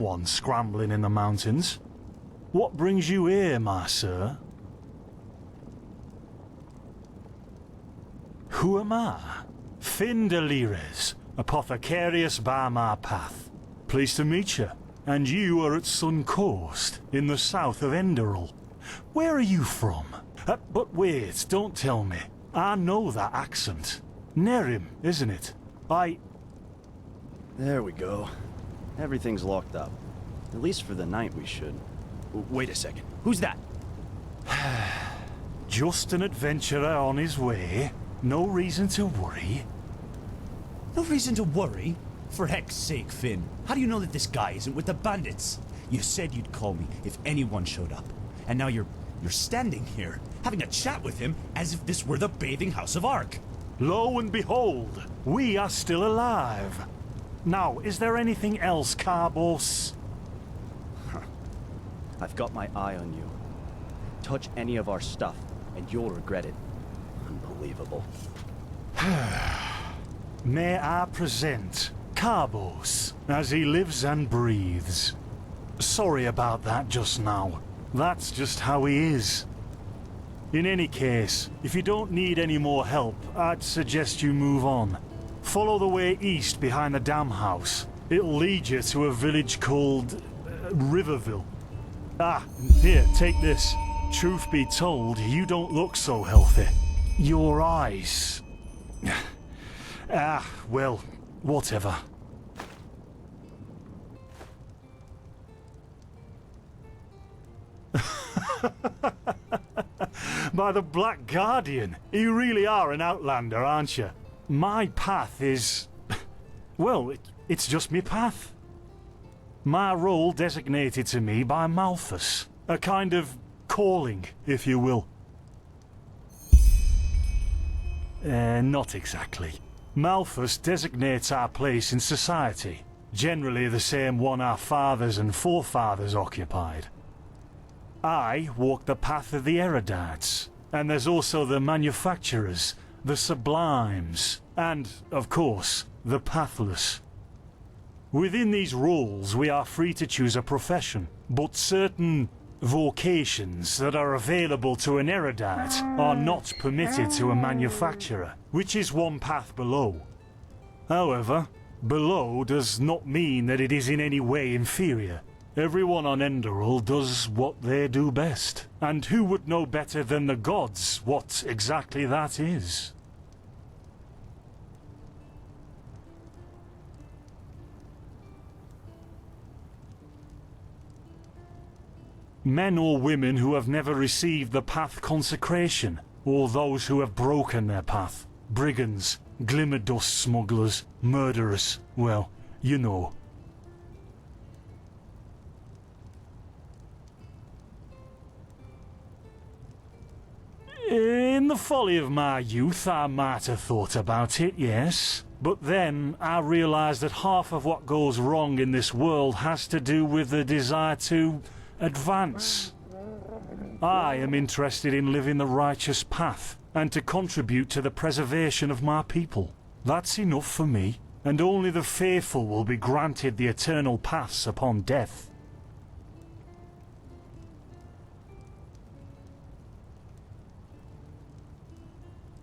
one scrambling in the mountains. What brings you here, my sir? Who am I? Finn de Lires, apothecarius by my path. Pleased to meet you. And you are at Sun Coast, in the south of Enderal. Where are you from? But wait, don't tell me. I know that accent. Nerim, isn't it? There we go. Everything's locked up. At least for the night we should. Wait a second. Who's that? Just an adventurer on his way. No reason to worry. No reason to worry? For heck's sake, Finn. How do you know that this guy isn't with the bandits? You said you'd call me if anyone showed up. And now you're standing here, having a chat with him as if this were the bathing house of Ark. Lo and behold, we are still alive. Now, is there anything else, Carbos? I've got my eye on you. Touch any of our stuff, and you'll regret it. Unbelievable. May I present Carbos, as he lives and breathes. Sorry about that just now. That's just how he is. In any case, if you don't need any more help, I'd suggest you move on. Follow the way east behind the dam house. It'll lead you to a village called Riverville. Ah, here, take this. Truth be told, you don't look so healthy. Your eyes... well, whatever. By the Black Guardian, you really are an outlander, aren't you? My path is... well, it's just me path. My role designated to me by Malthus. A kind of calling, if you will. Not exactly. Malthus designates our place in society, generally the same one our fathers and forefathers occupied. I walk the path of the erudites, and there's also the manufacturers, the sublimes, and, of course, the pathless. Within these roles, we are free to choose a profession, but certain vocations that are available to an erudite are not permitted to a manufacturer, which is one path below. However, below does not mean that it is in any way inferior. Everyone on Enderal does what they do best, and who would know better than the gods what exactly that is? Men or women who have never received the path consecration, or those who have broken their path. Brigands, glimmer dust smugglers, murderers, well, you know. In the folly of my youth, I might have thought about it, yes. But then I realized that half of what goes wrong in this world has to do with the desire to advance. I am interested in living the righteous path and to contribute to the preservation of my people. That's enough for me, and only the faithful will be granted the eternal paths upon death.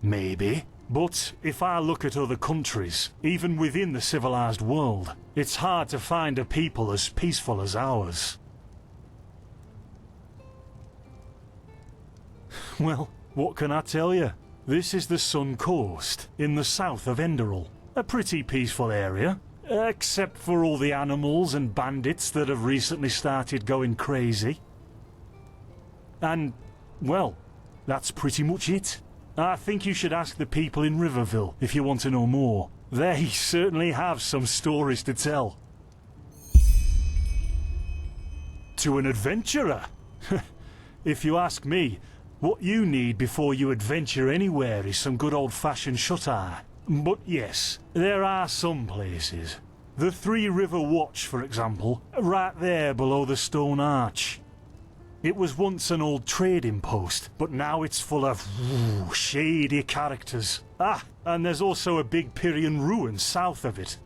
Maybe, but if I look at other countries, even within the civilized world, it's hard to find a people as peaceful as ours. Well, what can I tell you? This is the Sun Coast, in the south of Enderal. A pretty peaceful area, except for all the animals and bandits that have recently started going crazy. And, well, that's pretty much it. I think you should ask the people in Riverville if you want to know more. They certainly have some stories to tell. To an adventurer? If you ask me, what you need before you adventure anywhere is some good old-fashioned shut-eye. But yes, there are some places. The Three River Watch, for example, right there below the stone arch. It was once an old trading post, but now it's full of shady characters. Ah, and there's also a big Pyrian ruin south of it.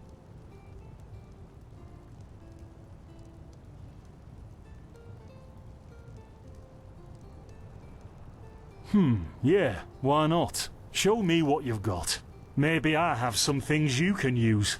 Yeah, why not? Show me what you've got. Maybe I have some things you can use.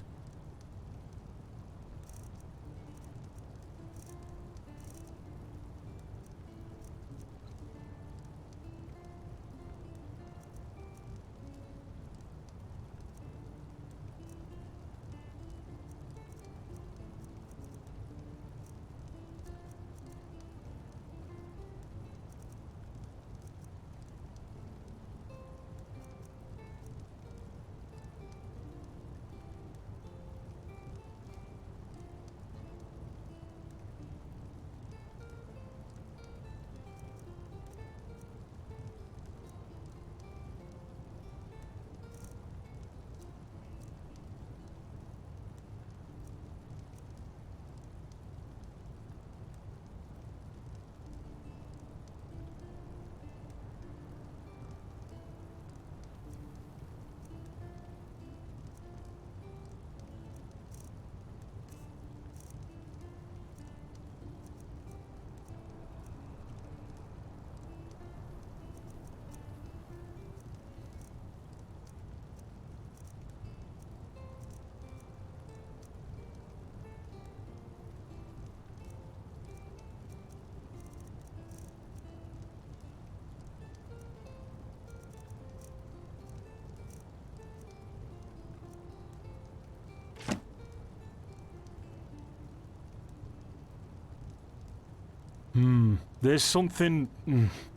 There's something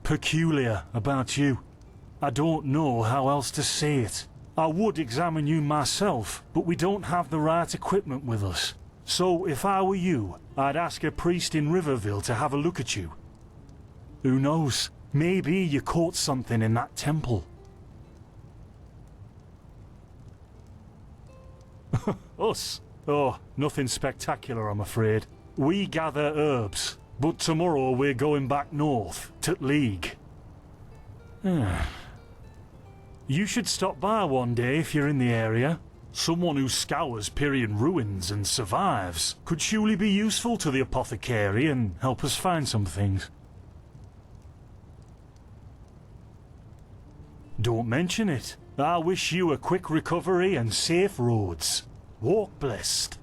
peculiar about you. I don't know how else to say it. I would examine you myself, but we don't have the right equipment with us. So if I were you, I'd ask a priest in Riverville to have a look at you. Who knows? Maybe you caught something in that temple. Us? Oh, nothing spectacular, I'm afraid. We gather herbs. But tomorrow we're going back north, to League. You should stop by one day if you're in the area. Someone who scours Pyrian ruins and survives could surely be useful to the apothecary and help us find some things. Don't mention it. I wish you a quick recovery and safe roads. Walk blessed.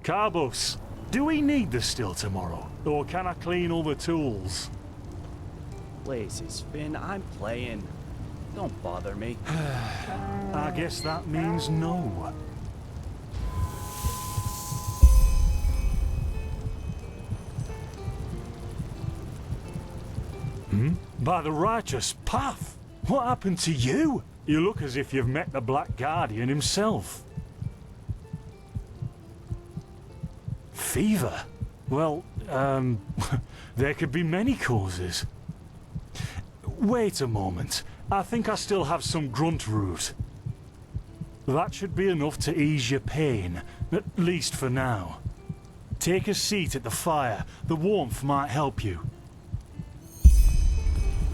Carbos. Do we need the still tomorrow? Or can I clean all the tools? Blazes, Finn, I'm playing. Don't bother me. I guess that means no. By the righteous path? What happened to you? You look as if you've met the Black Guardian himself. Fever? Well, there could be many causes. Wait a moment. I think I still have some grunt root. That should be enough to ease your pain, at least for now. Take a seat at the fire. The warmth might help you.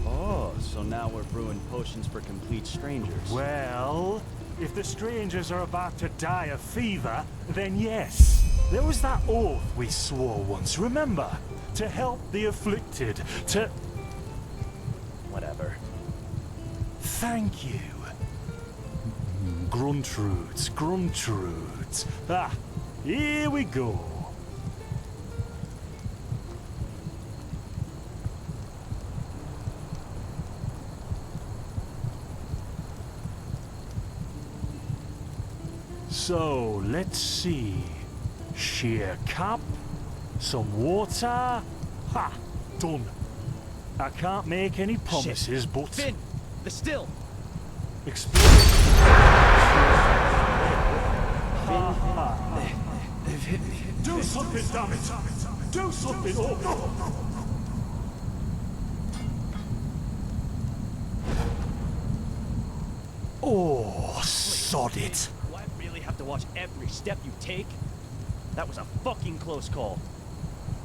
Oh, so now we're brewing potions for complete strangers. Well, if the strangers are about to die of fever, then yes. There was that oath we swore once, remember? To help the afflicted, to... Whatever. Thank you. Gruntroods, Gruntroods. Ah, here we go. So, let's see. Sheer cup, some water. Ha! Done. I can't make any promises, Shit. but... Finn! The still! Explode. Do something, damn it! Do something! Oh, no! Oh, sod it! Do I really have to watch every step you take? That was a fucking close call.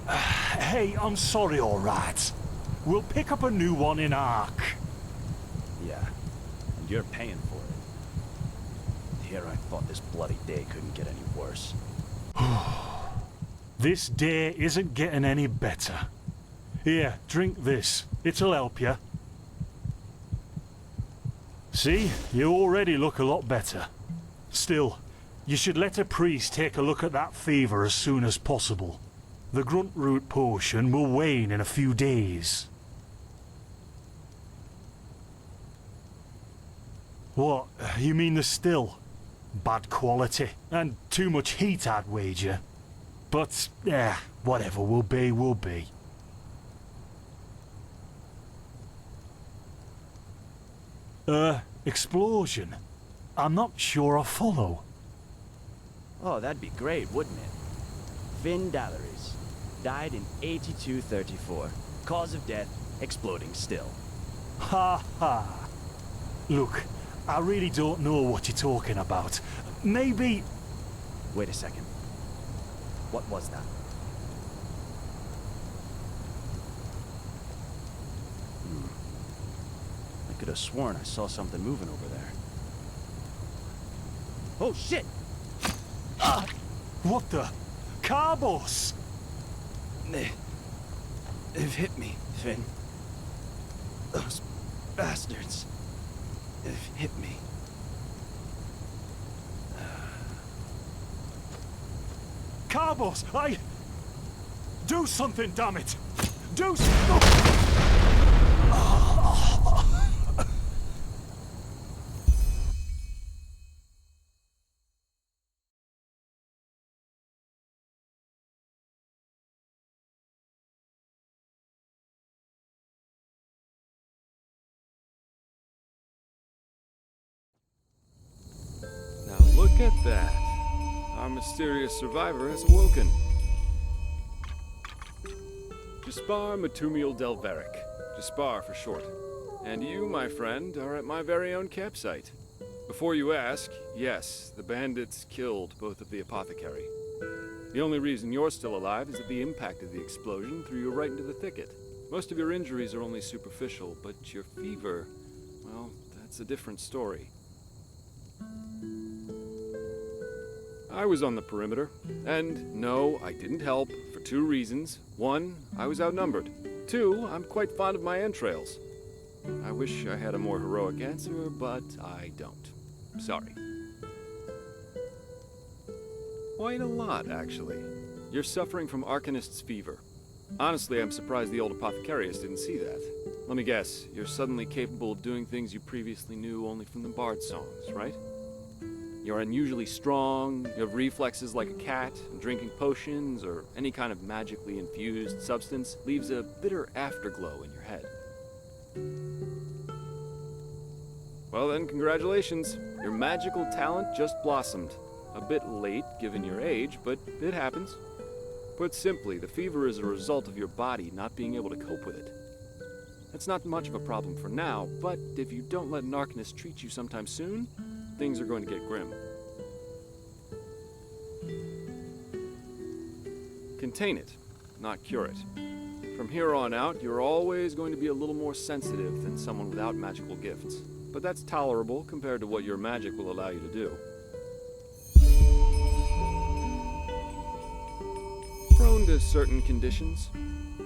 Hey, I'm sorry, alright. We'll pick up a new one in Ark. Yeah, and you're paying for it. Here I thought this bloody day couldn't get any worse. This day isn't getting any better. Here, drink this. It'll help you. See, you already look a lot better. Still, you should let a priest take a look at that fever as soon as possible. The grunt root potion will wane in a few days. What, you mean the still? Bad quality, and too much heat, I'd wager. But, whatever will be, will be. Explosion? I'm not sure I follow. Oh, that'd be great, wouldn't it? Finn Dalleries. Died in 8234. Cause of death, exploding still. Ha ha. Look, I really don't know what you're talking about. Maybe... Wait a second. What was that? I could have sworn I saw something moving over there. Oh, shit! What the? Carbos! They've hit me, Finn. Those bastards. They've hit me. Carbos, do something, damn it! Do Now look at that. Our mysterious survivor has awoken. Jaspar Matumiel Delveric. Jaspar for short. And you, my friend, are at my very own campsite. Before you ask, yes, the bandits killed both of the apothecary. The only reason you're still alive is that the impact of the explosion threw you right into the thicket. Most of your injuries are only superficial, but your fever, well, that's a different story. I was on the perimeter, and no, I didn't help, for two reasons. One, I was outnumbered. Two, I'm quite fond of my entrails. I wish I had a more heroic answer, but I don't. Sorry. Quite a lot, actually. You're suffering from Arcanist's fever. Honestly, I'm surprised the old apothecarius didn't see that. Let me guess, you're suddenly capable of doing things you previously knew only from the bard songs, right? You're unusually strong, you have reflexes like a cat, and drinking potions or any kind of magically infused substance leaves a bitter afterglow in your head. Well then, congratulations. Your magical talent just blossomed. A bit late, given your age, but it happens. Put simply, the fever is a result of your body not being able to cope with it. It's not much of a problem for now, but if you don't let an Arcanist treat you sometime soon, things are going to get grim. Contain it, not cure it. From here on out, you're always going to be a little more sensitive than someone without magical gifts. But that's tolerable compared to what your magic will allow you to do. Prone to certain conditions.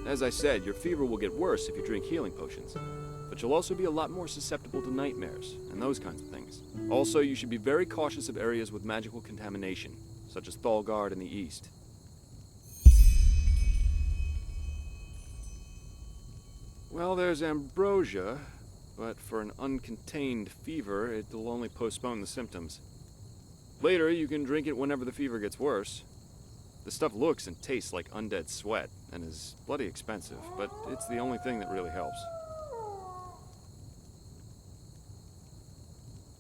As I said, your fever will get worse if you drink healing potions. But you'll also be a lot more susceptible to nightmares and those kinds of things. Also, you should be very cautious of areas with magical contamination, such as Thalgard in the east. Well, there's ambrosia, but for an uncontained fever, it'll only postpone the symptoms. Later, you can drink it whenever the fever gets worse. The stuff looks and tastes like undead sweat, and is bloody expensive, but it's the only thing that really helps.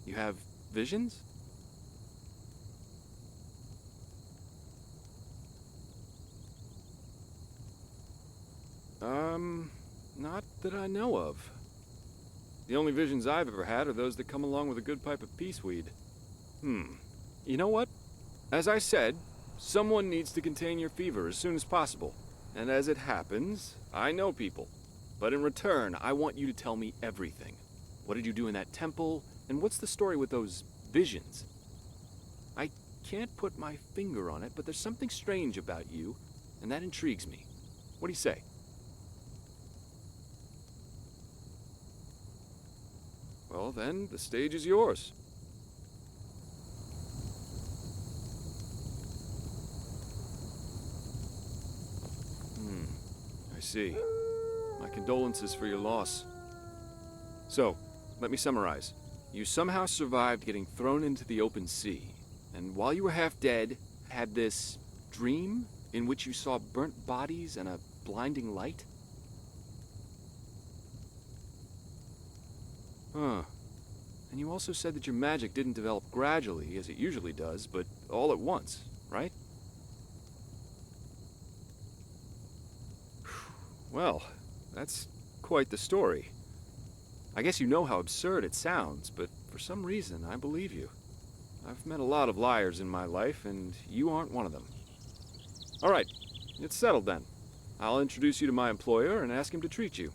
You have visions? Not that I know of. The only visions I've ever had are those that come along with a good pipe of peaceweed. You know what? As I said, someone needs to contain your fever as soon as possible. And as it happens, I know people. But in return, I want you to tell me everything. What did you do in that temple? And what's the story with those visions? I can't put my finger on it, but there's something strange about you, and that intrigues me. What do you say? Well, then, the stage is yours. I see. My condolences for your loss. So, let me summarize. You somehow survived getting thrown into the open sea, and while you were half dead, had this dream in which you saw burnt bodies and a blinding light? Huh. And you also said that your magic didn't develop gradually, as it usually does, but all at once, right? Well, that's quite the story. I guess you know how absurd it sounds, but for some reason, I believe you. I've met a lot of liars in my life, and you aren't one of them. All right, it's settled then. I'll introduce you to my employer and ask him to treat you.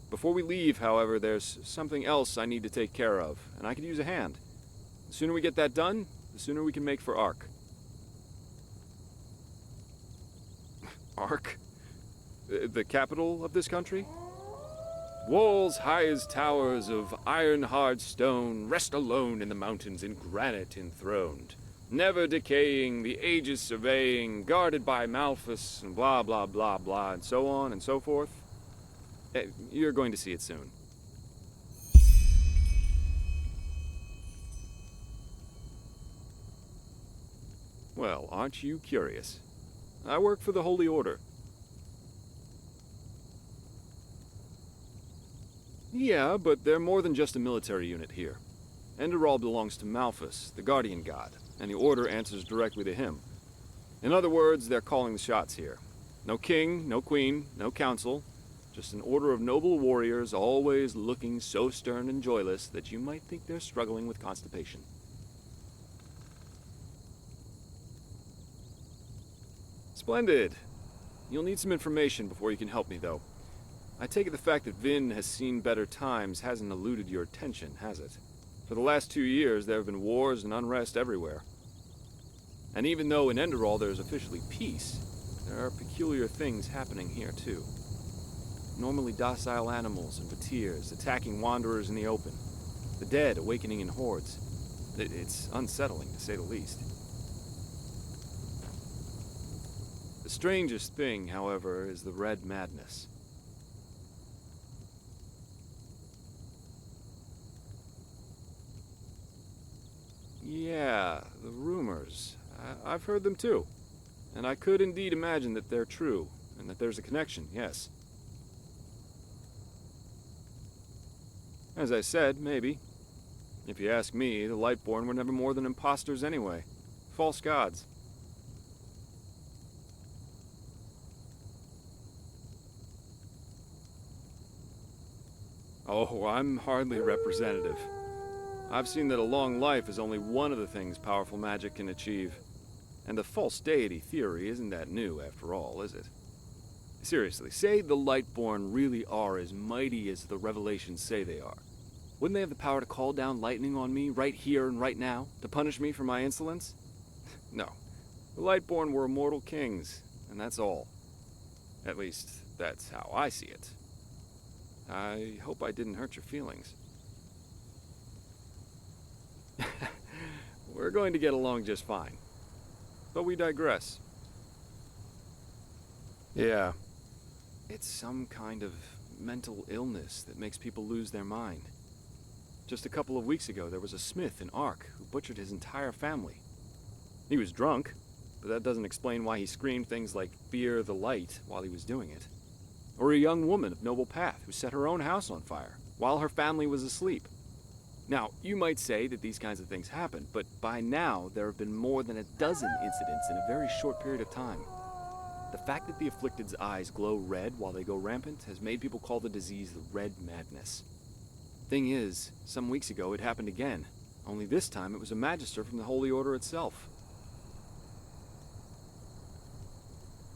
Before we leave, however, there's something else I need to take care of, and I could use a hand. The sooner we get that done, the sooner we can make for Ark. Ark? The capital of this country? Walls high as towers of iron-hard stone rest alone in the mountains in granite enthroned, never decaying, the ages surveying, guarded by Malphus, and blah, blah, blah, blah, and so on and so forth. You're going to see it soon. Well, aren't you curious? I work for the Holy Order. Yeah, but they're more than just a military unit here. Enderal belongs to Malphus, the guardian god, and the Order answers directly to him. In other words, they're calling the shots here. No king, no queen, no council, just an order of noble warriors always looking so stern and joyless that you might think they're struggling with constipation. Splendid. You'll need some information before you can help me, though. I take it the fact that Vin has seen better times hasn't eluded your attention, has it? For the last 2 years, there have been wars and unrest everywhere. And even though in Enderal there's officially peace, there are peculiar things happening here, too. Normally docile animals and fateers attacking wanderers in the open. The dead awakening in hordes. It's unsettling, to say the least. The strangest thing, however, is the Red Madness. Yeah, the rumors. I've heard them too. And I could indeed imagine that they're true, and that there's a connection, yes. As I said, maybe. If you ask me, the Lightborn were never more than imposters anyway. False gods. Oh, I'm hardly representative. I've seen that a long life is only one of the things powerful magic can achieve. And the false deity theory isn't that new, after all, is it? Seriously, say the Lightborn really are as mighty as the revelations say they are. Wouldn't they have the power to call down lightning on me right here and right now, to punish me for my insolence? No. The Lightborn were immortal kings, and that's all. At least, that's how I see it. I hope I didn't hurt your feelings. We're going to get along just fine. But we digress. Yeah. It's some kind of mental illness that makes people lose their mind. Just a couple of weeks ago, there was a smith in Ark who butchered his entire family. He was drunk, but that doesn't explain why he screamed things like "Fear the light" while he was doing it. Or a young woman of noble path who set her own house on fire while her family was asleep. Now, you might say that these kinds of things happen, but by now there have been more than a dozen incidents in a very short period of time. The fact that the afflicted's eyes glow red while they go rampant has made people call the disease the Red Madness. Thing is, some weeks ago it happened again, only this time it was a magister from the Holy Order itself.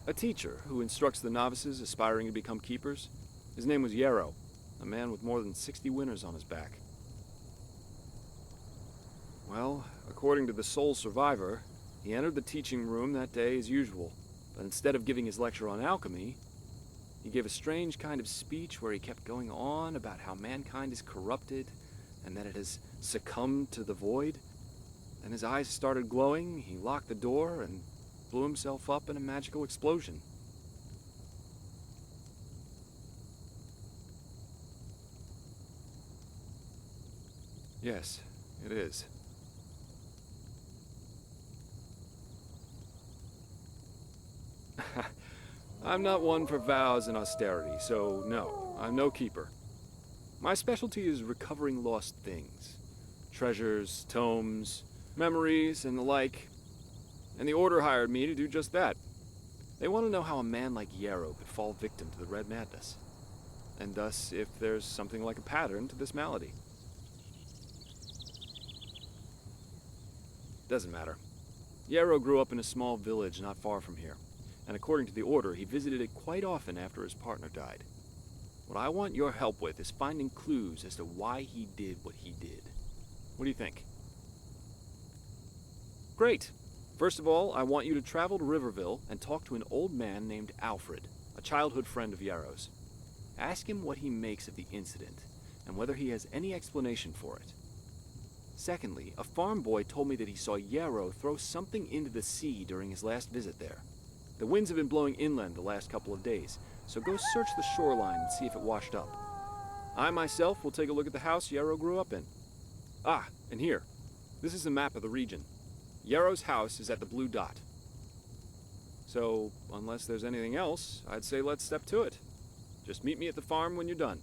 A teacher who instructs the novices aspiring to become keepers. His name was Yarrow, a man with more than 60 winners on his back. Well, according to the sole survivor, he entered the teaching room that day as usual, but instead of giving his lecture on alchemy, he gave a strange kind of speech where he kept going on about how mankind is corrupted, and that it has succumbed to the void. Then his eyes started glowing, he locked the door, and blew himself up in a magical explosion. Yes, it is. I'm not one for vows and austerity, so no, I'm no keeper. My specialty is recovering lost things. Treasures, tomes, memories, and the like. And the Order hired me to do just that. They want to know how a man like Yarrow could fall victim to the Red Madness. And thus, if there's something like a pattern to this malady. Doesn't matter. Yarrow grew up in a small village not far from here, and according to the Order, he visited it quite often after his partner died. What I want your help with is finding clues as to why he did what he did. What do you think? Great. First of all, I want you to travel to Riverville and talk to an old man named Alfred, a childhood friend of Yarrow's. Ask him what he makes of the incident, and whether he has any explanation for it. Secondly, a farm boy told me that he saw Yarrow throw something into the sea during his last visit there. The winds have been blowing inland the last couple of days, so go search the shoreline and see if it washed up. I myself will take a look at the house Yarrow grew up in. Ah, and here. This is a map of the region. Yarrow's house is at the blue dot. So, unless there's anything else, I'd say let's step to it. Just meet me at the farm when you're done.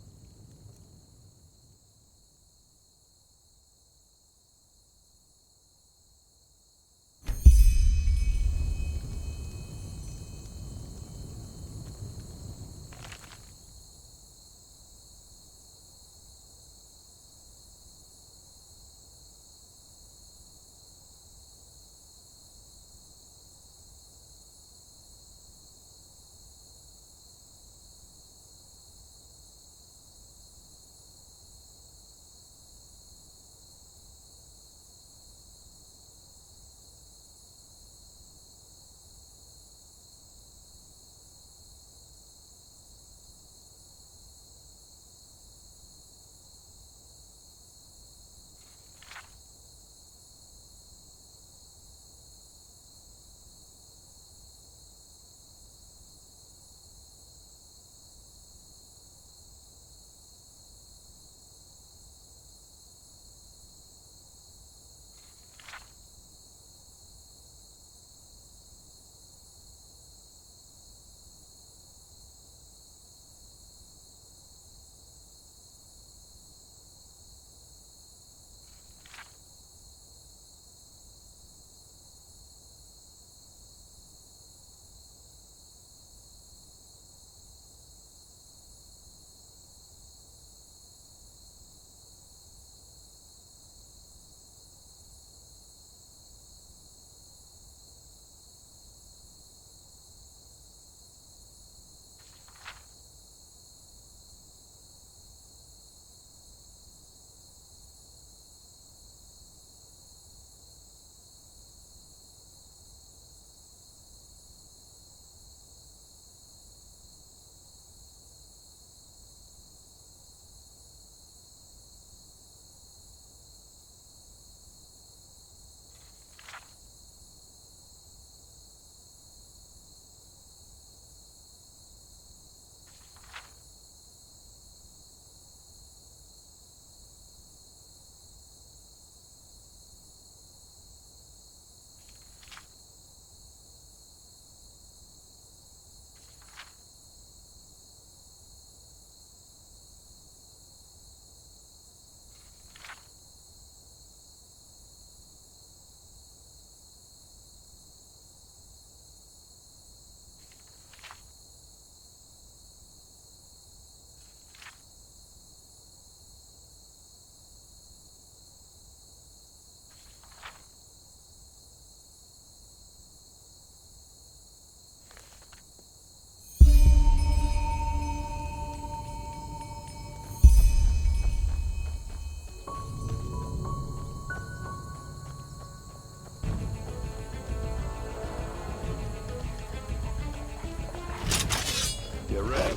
You ready?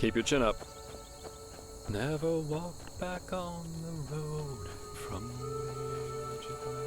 Keep your chin up. Never walk back on the road from the edge of my...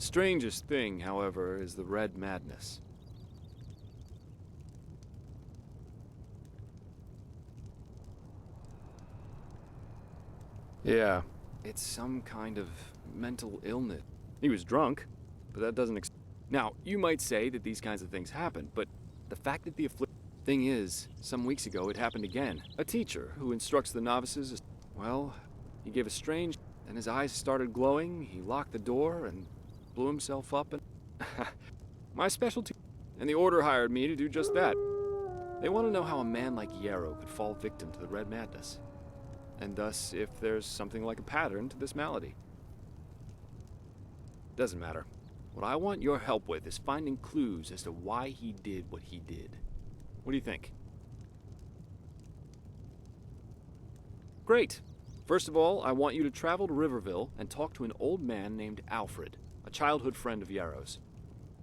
The strangest thing, however, is the red madness. Yeah, it's some kind of mental illness. He was drunk, but that doesn't Now, you might say that these kinds of things happen, but the fact that the thing is, some weeks ago it happened again. A teacher who instructs the novices is, well, he gave a strange, and his eyes started glowing, he locked the door and blew himself up, and my specialty, and the Order hired me to do just that. They want to know how a man like Yarrow could fall victim to the red madness, and thus if there's something like a pattern to this malady. Doesn't matter. What I want your help with is finding clues as to why he did what he did. What do you think? Great. First of all, I want you to travel to Riverville and talk to an old man named Alfred, a childhood friend of Yarrow's.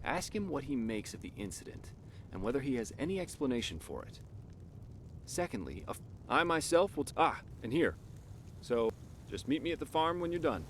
Ask him what he makes of the incident, and whether he has any explanation for it. Secondly, I myself will and here. So, just meet me at the farm when you're done.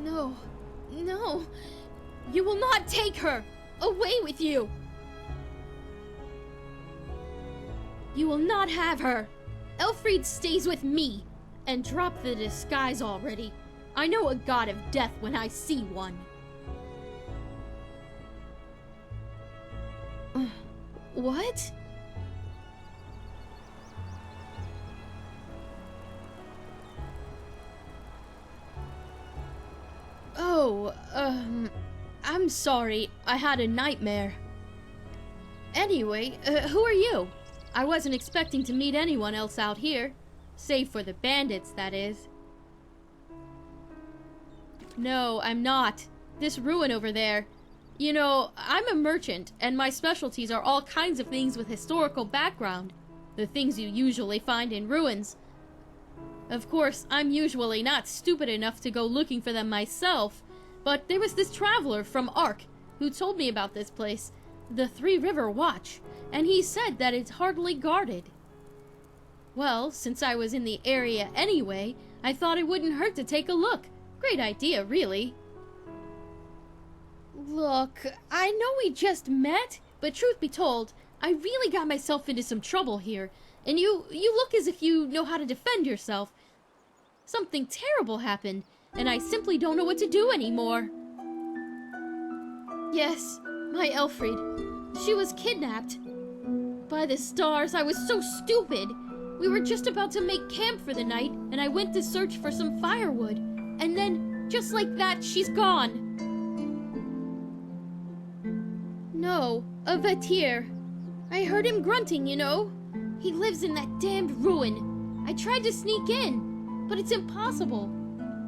No. No. You will not take her! Away with you! You will not have her! Elfried stays with me! And drop the disguise already. I know a god of death when I see one. What? Oh, I'm sorry. I had a nightmare. Anyway, who are you? I wasn't expecting to meet anyone else out here. Save for the bandits, that is. No, I'm not. This ruin over there. You know, I'm a merchant, and my specialties are all kinds of things with historical background. the things you usually find in ruins. Of course, I'm usually not stupid enough to go looking for them myself, but there was this traveler from Ark who told me about this place, the Three River Watch, and he said that it's hardly guarded. Well, since I was in the area anyway, I thought it wouldn't hurt to take a look. Great idea, really. Look, I know we just met, but truth be told, I really got myself into some trouble here, and you look as if you know how to defend yourself. Something terrible happened, and I simply don't know what to do anymore. Yes, my Elfried. She was kidnapped. By the stars, I was so stupid. We were just about to make camp for the night, and I went to search for some firewood. And then, just like that, she's gone. No, a Vatir. I heard him grunting, you know. He lives in that damned ruin. I tried to sneak in, but it's impossible.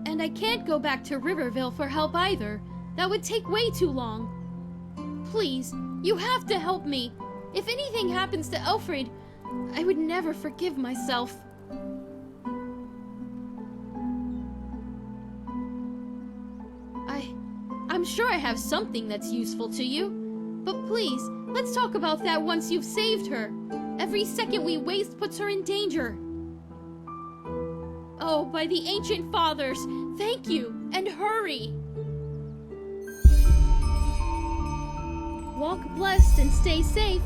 And I can't go back to Riverville for help either. That would take way too long. Please, you have to help me. If anything happens to Elfried, I would never forgive myself. I'm sure I have something that's useful to you. But please, let's talk about that once you've saved her. Every second we waste puts her in danger. Oh, by the ancient fathers, thank you, and hurry! Walk blessed and stay safe.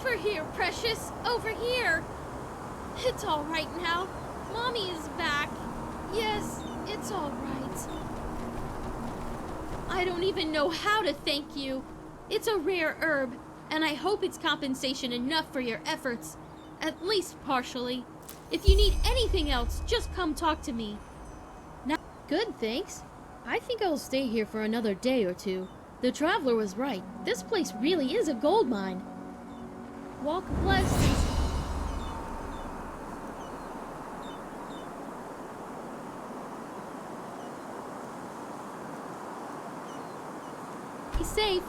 Over here, precious! Over here! It's all right now. Mommy is back. Yes, it's all right. I don't even know how to thank you. It's a rare herb, and I hope it's compensation enough for your efforts. At least partially. If you need anything else, just come talk to me. Now, good, thanks. I think I'll stay here for another day or two. The traveler was right. This place really is a gold mine. Walk blessed. Be safe.